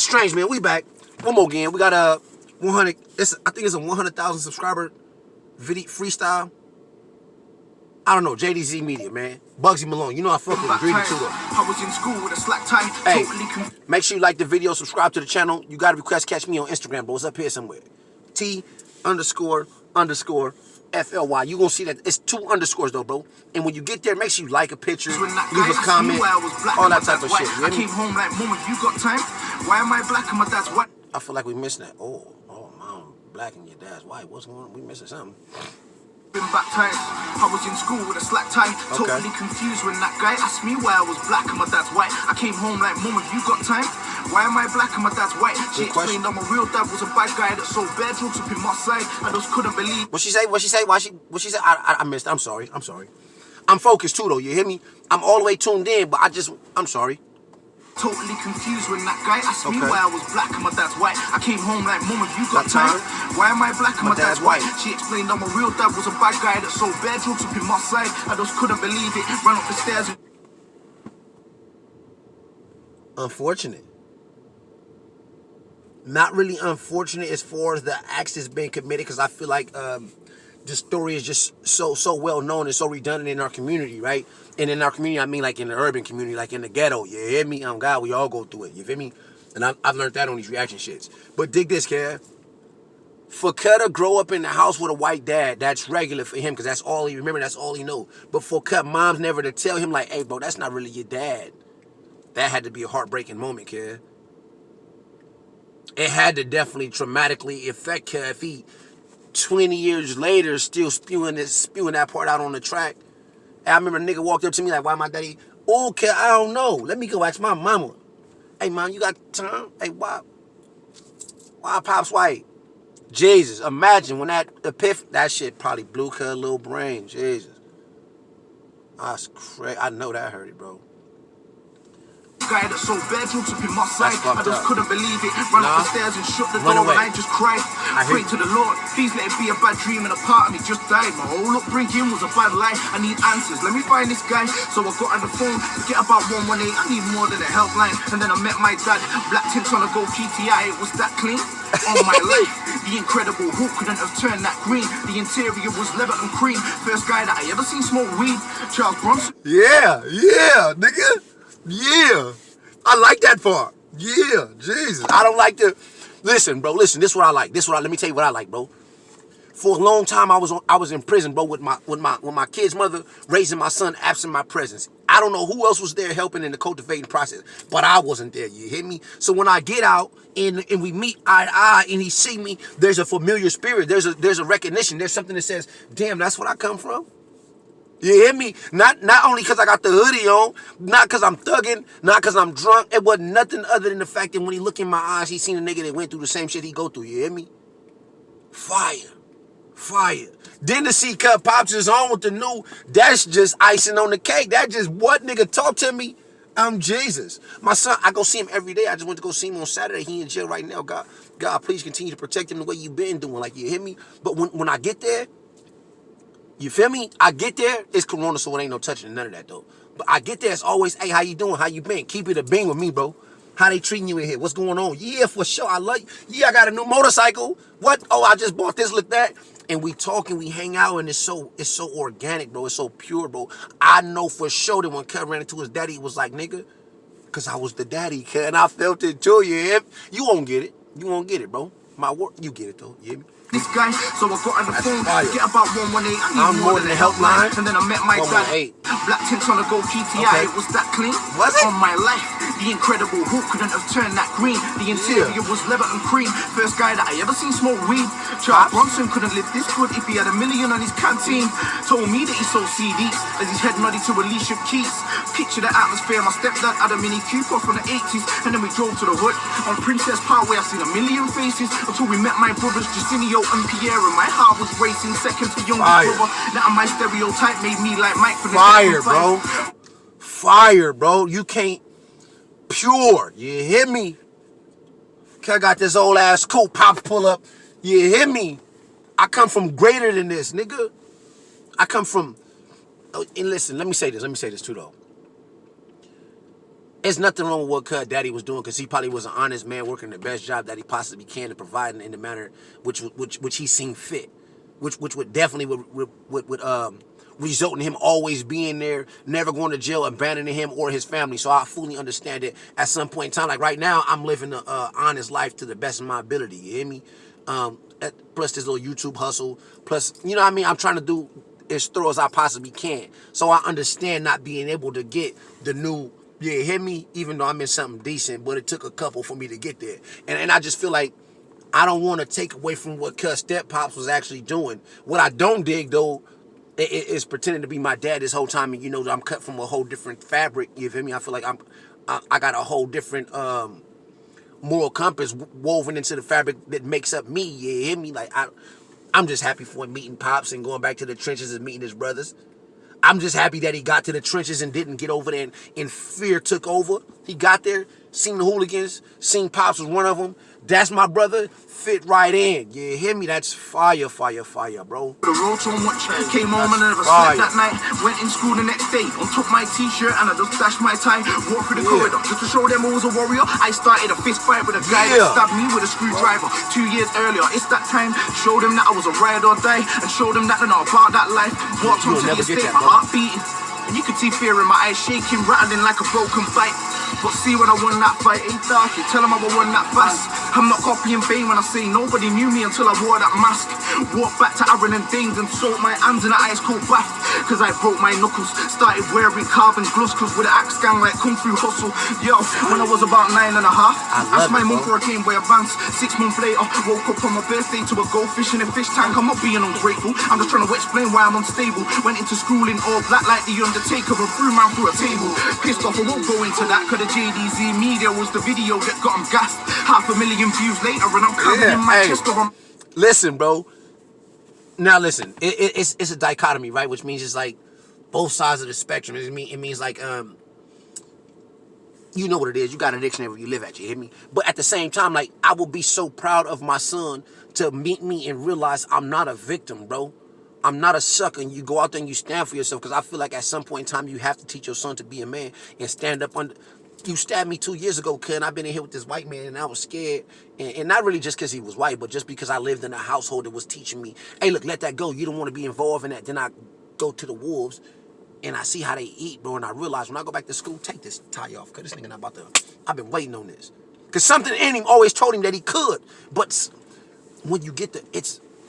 Strange, man. We back. One more again. We got a 100. I think it's a 100,000 subscriber video freestyle. I don't know. JDZ Media, man. Bugsy Malone. You know I fuck with him. Greedy too, though. I was in school with a slack tie. Hey, make sure you like the video, subscribe to the channel. You got to request catch me on Instagram, bro. It's up here somewhere. T__FLY. You gonna see that it's 2 underscores though, bro. And when you get there, make sure you like a picture, leave a comment, all that type of shit. You I came home like, Mama, you got time? Why am I black and my dad's white? I feel like we missing that. Oh, mom, black and your dad's white. What's going on? We missing something. Been baptized. I was in school with a slack tie. Totally confused when that guy asked me why I was black and my dad's white. I came home like, Mama, you got time? Why am I black and my dad's white? She explained that my real dad was a bad guy that sold bear drugs up in my side. I just couldn't believe. What she say? What she say? What she say? I missed. I'm sorry. I'm focused too though. You hear me? I'm all the way tuned in, but I'm sorry. Totally confused when that guy asked me why I was black and my dad's white. I came home like, Mama, you got time? Why am I black and my dad's white? She explained that my real dad was a bad guy that sold bear drugs up in my side. I just couldn't believe it. Ran up the stairs. Unfortunate. Not really unfortunate as far as the acts that's been committed, because I feel like this story is just so well known and so redundant in our community, right? And in our community, I mean like in the urban community, like in the ghetto. You hear me? God, we all go through it. You feel me? And I've learned that on these reaction shits. But dig this, kid. For Cut to grow up in the house with a white dad, that's regular for him, because that's all he remember. That's all he know. But for Cut, mom's never to tell him like, hey, bro, that's not really your dad. That had to be a heartbreaking moment, kid. It had to definitely traumatically affect her if he 20 years later still spewing that part out on the track. I remember a nigga walked up to me like, why my daddy? Okay, I don't know. Let me go ask my mama. Hey, mom, you got time? Hey, why Pop's white? Jesus, imagine when that shit probably blew her little brain. Jesus. That's crazy. I know that hurt it, bro. Guy that sold bear drugs up in my side. I just couldn't believe it. Ran up the stairs and shut the door and I just cried. Prayed to the Lord, please let it be a bad dream, and a part of me just died. My whole upbringing was a bad lie. I need answers, let me find this guy. So I got on the phone, forget about 118, I need more than a helpline. And then I met my dad, black tints on a gold GTI, it was that clean. All my life, the incredible Hulk couldn't have turned that green. The interior was leather and cream. First guy that I ever seen smoke weed, Charles Bronson. Yeah, nigga. Yeah, I like that part. Yeah, Jesus. I don't like the. Listen, bro. Listen. This is what I like. Let me tell you what I like, bro. For a long time, I was in prison, bro, with my kid's mother raising my son absent my presence. I don't know who else was there helping in the cultivating process, but I wasn't there. You hear me? So when I get out and we meet eye to eye and he see me, there's a familiar spirit. There's a recognition. There's something that says, damn, that's where I come from. You hear me? Not only because I got the hoodie on, not because I'm thugging, not because I'm drunk. It wasn't nothing other than the fact that when he look in my eyes, he seen a nigga that went through the same shit he go through. You hear me? Fire. Then to see Cut Pops is on with the new, that's just icing on the cake. That just, what nigga talk to me? I'm Jesus. My son, I go see him every day. I just went to go see him on Saturday. He in jail right now. God, please continue to protect him the way you been doing. Like, you hear me? But when I get there, you feel me? I get there, it's Corona, so it ain't no touching none of that, though. But I get there, it's always, hey, how you doing? How you been? Keep it a bean with me, bro. How they treating you in here? What's going on? Yeah, for sure. I love you. Yeah, I got a new motorcycle. What? Oh, I just bought this, look that. And we talk and we hang out, and it's so organic, bro. It's so pure, bro. I know for sure that when Cut ran into his daddy, he was like, nigga, because I was the daddy, Cut, and I felt it too, you won't get it. You won't get it, bro. My work, you get it, though. You hear me? This guy, so I got on the phone, get about 118, I need more than a helpline. And then I met my dad, black tints on a gold GTI, it was that clean. Was it? On my life, the incredible Hulk couldn't have turned that green. The interior was leather and cream. First guy that I ever seen smoke weed. Charles Bronson couldn't live this good if he had $1 million on his canteen. Told me that he sold CDs as his head nodded to Alicia Keys. Picture the atmosphere, my stepdad had a Mini Cooper from the 80s. And then we drove to the hood on Princess Parkway. I've seen a million faces until we met my brothers Justinio and Pierre, and my heart was racing second to younger brother. Now my stereotype made me like Mike for the Fire, bro. You can't. Pure. You hear me? I got this old ass coupe, Pop pull up. You hear me? I come from greater than this, nigga. I come from. And listen, let me say this too, though. It's nothing wrong with what Cut Daddy was doing, because he probably was an honest man working the best job that he possibly can and providing in the manner which he seen fit, which would definitely would result in him always being there, never going to jail, abandoning him or his family. So I fully understand it. At some point in time, like right now, I'm living an honest life to the best of my ability. You hear me? Plus this little YouTube hustle. Plus, you know what I mean? I'm trying to do as thorough as I possibly can. So I understand not being able to get the new, yeah, hear me, even though I'm in something decent, but it took a couple for me to get there. And I just feel like I don't want to take away from what Cut Step Pops was actually doing. What I don't dig, though, is pretending to be my dad this whole time, and you know that I'm cut from a whole different fabric. You feel me? I feel like I got a whole different moral compass woven into the fabric that makes up me. You hear me? Like I'm just happy for him meeting Pops and going back to the trenches and meeting his brothers. I'm just happy that he got to the trenches and didn't get over there and fear took over. He got there, seen the hooligans, seen Pops was one of them. That's my brother, fit right in. You hear me? That's fire, fire, fire, bro. The road so much, came home and I never slept that night. Went in school the next day, untook my t-shirt and I just dashed my tie. Walked through the corridor just to show them I was a warrior. I started a fist fight with a guy that stabbed me with a screwdriver 2 years earlier. It's that time, showed him that I was a ride or die, and showed him that they're not about that life. Walked onto the estate, my heart beating, and you could see fear in my eyes shaking, rattling like a broken bite. But see, when I won that fight, ain't dark, you tell them I won that fast. I'm not copying Bane when I say nobody knew me until I wore that mask. Walked back to Aaron and Danes and soaked my hands in an ice cold bath. Cause I broke my knuckles, started wearing carbon gloves, cause with an axe gang like Kung Fu Hustle. Yo, when I was about 9 and a half, asked my mum for a Game Boy Advance. 6 months later, woke up on my birthday to a go fishing in fish tank. I'm not being ungrateful, I'm just trying to explain why I'm unstable. Went into school in all black like the Undertaker and threw man through a table. Pissed off, I won't go into that, cause the JDZ media was the video that got him gassed. 500,000 views later and I'm coming in my chest over. Listen, bro. Now listen, it's a dichotomy, right? Which means it's like both sides of the spectrum. It means like you know what it is. You got an dictionary where you live at. You hear me? But at the same time, like I will be so proud of my son to meet me and realize I'm not a victim, bro. I'm not a sucker, and you go out there and you stand for yourself. Because I feel like at some point in time you have to teach your son to be a man and stand up under. You stabbed me 2 years ago, kid, and I've been in here with this white man, and I was scared. And not really just because he was white, but just because I lived in a household that was teaching me, hey, look, let that go. You don't want to be involved in that. Then I go to the wolves, and I see how they eat, bro, and I realize when I go back to school, take this tie off, because this nigga not about to, I've been waiting on this. Because something in him always told him that he could. But when you get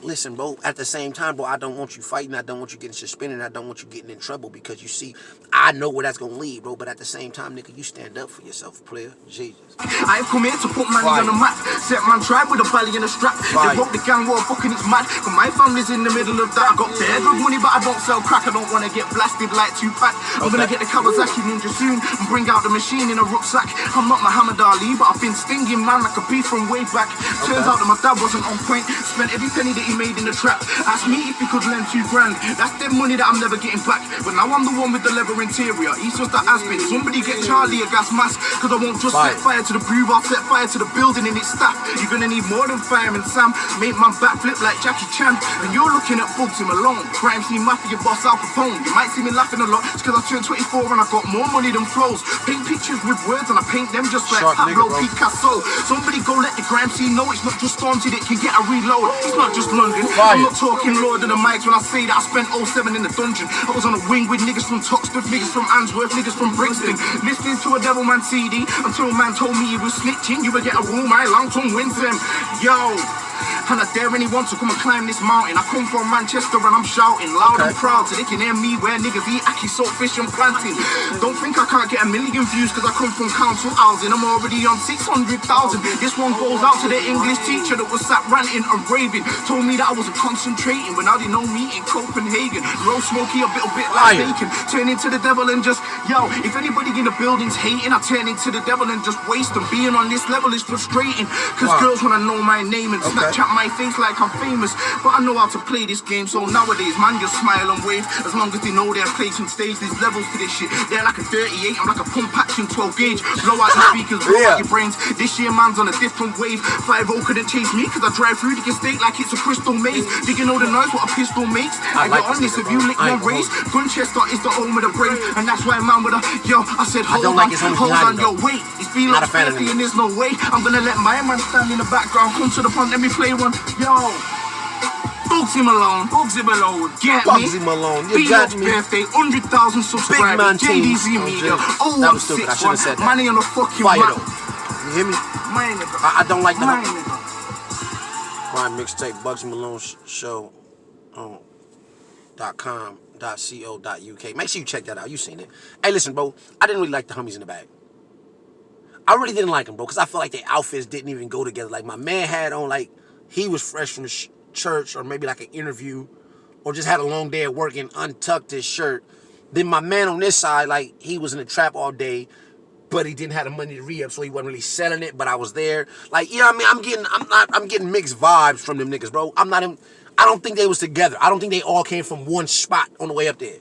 listen, bro, at the same time, bro, I don't want you fighting. I don't want you getting suspended. I don't want you getting in trouble because you see, I know where that's going to lead, bro. But at the same time, nigga, you stand up for yourself, player. Jesus. I've come here to put money on the map. Set man tribe with a belly and a strap. They broke the gang war, fucking it's mad. But my family's in the middle of that. I got bare drug money, but I don't sell crack. I don't want to get blasted like Tupac. I'm going to get the Kawasaki Ninja soon and bring out the machine in a rucksack. I'm not Muhammad Ali, but I've been stinging man like a beast from way back. Turns out that my dad wasn't on point. Spent every penny that he made in the trap. Asked me if he could lend $2 grand. That's the money that I'm never getting back. But now I'm the one with the leather interior. He's just that has been. Somebody get Charlie a gas mask. Cause I won't just set fire to the brew, I'll set fire to the building and its staff. You're gonna need more than Fireman Sam. Make my backflip like Jackie Chan. And you're looking at Bugsy Malone. Crime scene mafia boss Al Capone. You might see me laughing a lot. It's cause I turned 24 and I got more money than flows. Paint pictures with words and I paint them just like Pablo Picasso. Somebody go let the crime scene know it's not just Stormzy that can get a reload. It's not just London. I'm not talking Lord of the Mics when I say that I spent 07 in the dungeon. I was on a wing with niggas from Toxteth, niggas from Answorth, niggas from Brixton. Listening to a Devilman CD until a man told me he was snitching. You would get a room, my long tongue wins him. Yo. And I dare anyone to come and climb this mountain. I come from Manchester and I'm shouting loud and proud so they can hear me where niggas eat ackee, salt fish and planting. Don't think I can't get 1 million views cause I come from council housing. I'm already on 600,000. This one goes out to the English teacher that was sat ranting and raving. Told me that I wasn't concentrating when now they know me in Copenhagen. Roll smoky a little bit like bacon. Turn into the devil and just, yo, if anybody in the building's hating, I turn into the devil and just waste them. Being on this level is frustrating cause girls wanna know my name and Snapchat my my face like I'm famous. But I know how to play this game, so nowadays, man, just smile and wave. As long as they know they're placing stage, there's levels to this shit. They're like a 38, I'm like a pump action 12 gauge. Blow out your speakers, blow out your brains. This year, man's on a different wave. 5-0 couldn't chase me, cause I drive through the estate like it's a crystal maze. Did you know the noise what a pistol makes? I be honest, if you lick one race, Gunchester is the home of the brave. And that's why man with a, yo, I said hold on, yo, wait. It's been like 50 and there's no way. I'm gonna let my man stand in the background. Come to the front, let me play one. Yo, Bugsy Malone, get Bugsy me. Malone, you got me. Birthday, 100,000 subscribers. JDZ Media, 0161. Money on the fucking fire map. though. You hear me? My nigga. I don't like the My nigga. Crime mixtape, Bugsy Malone show on .com.co.uk. Make sure you check that out. You seen it. Hey, listen, bro. I didn't really like the homies in the bag. I really didn't like them, bro, because I feel like their outfits didn't even go together. Like, my man had on, like, he was fresh from the church or maybe like an interview or just had a long day at work and untucked his shirt. Then my man on this side, like, he was in the trap all day, but he didn't have the money to re-up, so he wasn't really selling it, but I was there. Like, you know what I mean? I'm getting mixed vibes from them niggas, bro. I don't think they was together. I don't think they all came from one spot on the way up there.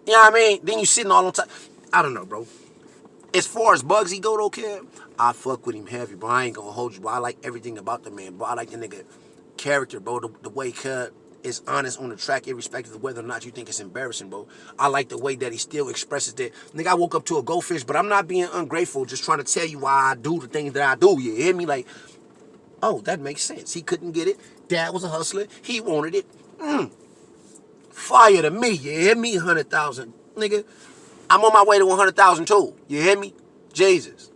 You know what I mean? Then you sitting all on top. I don't know, bro. As far as Bugsy go, though, kid, I fuck with him heavy, bro. I ain't gonna hold you, bro. I like everything about the man, bro. I like the nigga character, bro. The way Cub is honest on the track, irrespective of whether or not you think it's embarrassing, bro. I like the way that he still expresses that. Nigga, I woke up to a goldfish, but I'm not being ungrateful, just trying to tell you why I do the things that I do. You hear me? Like, oh, that makes sense. He couldn't get it. Dad was a hustler. He wanted it. Fire to me. You hear me? 100,000. Nigga, I'm on my way to 100,000 too. You hear me? Jesus.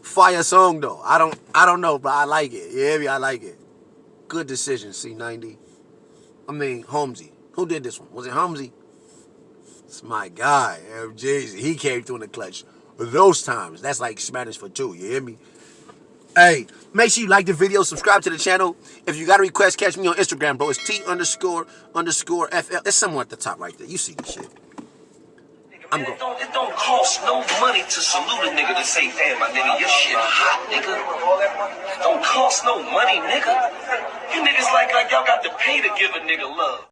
Fire song though. I don't know, but I like it. You hear me? I like it. Good decision, C90. I mean, Holmesy. Who did this one? Was it Holmesy? It's my guy, MJZ. He came through in the clutch. Those times. That's like Spanish for two. You hear me? Hey, make sure you like the video, subscribe to the channel. If you got a request, catch me on Instagram, bro. It's T__FL. It's somewhere at the top right there. You see this shit. I'm going. It don't cost no money to salute a nigga to say, damn, my nigga, your shit hot, nigga. Don't cost no money, nigga. You niggas like y'all got to pay to give a nigga love.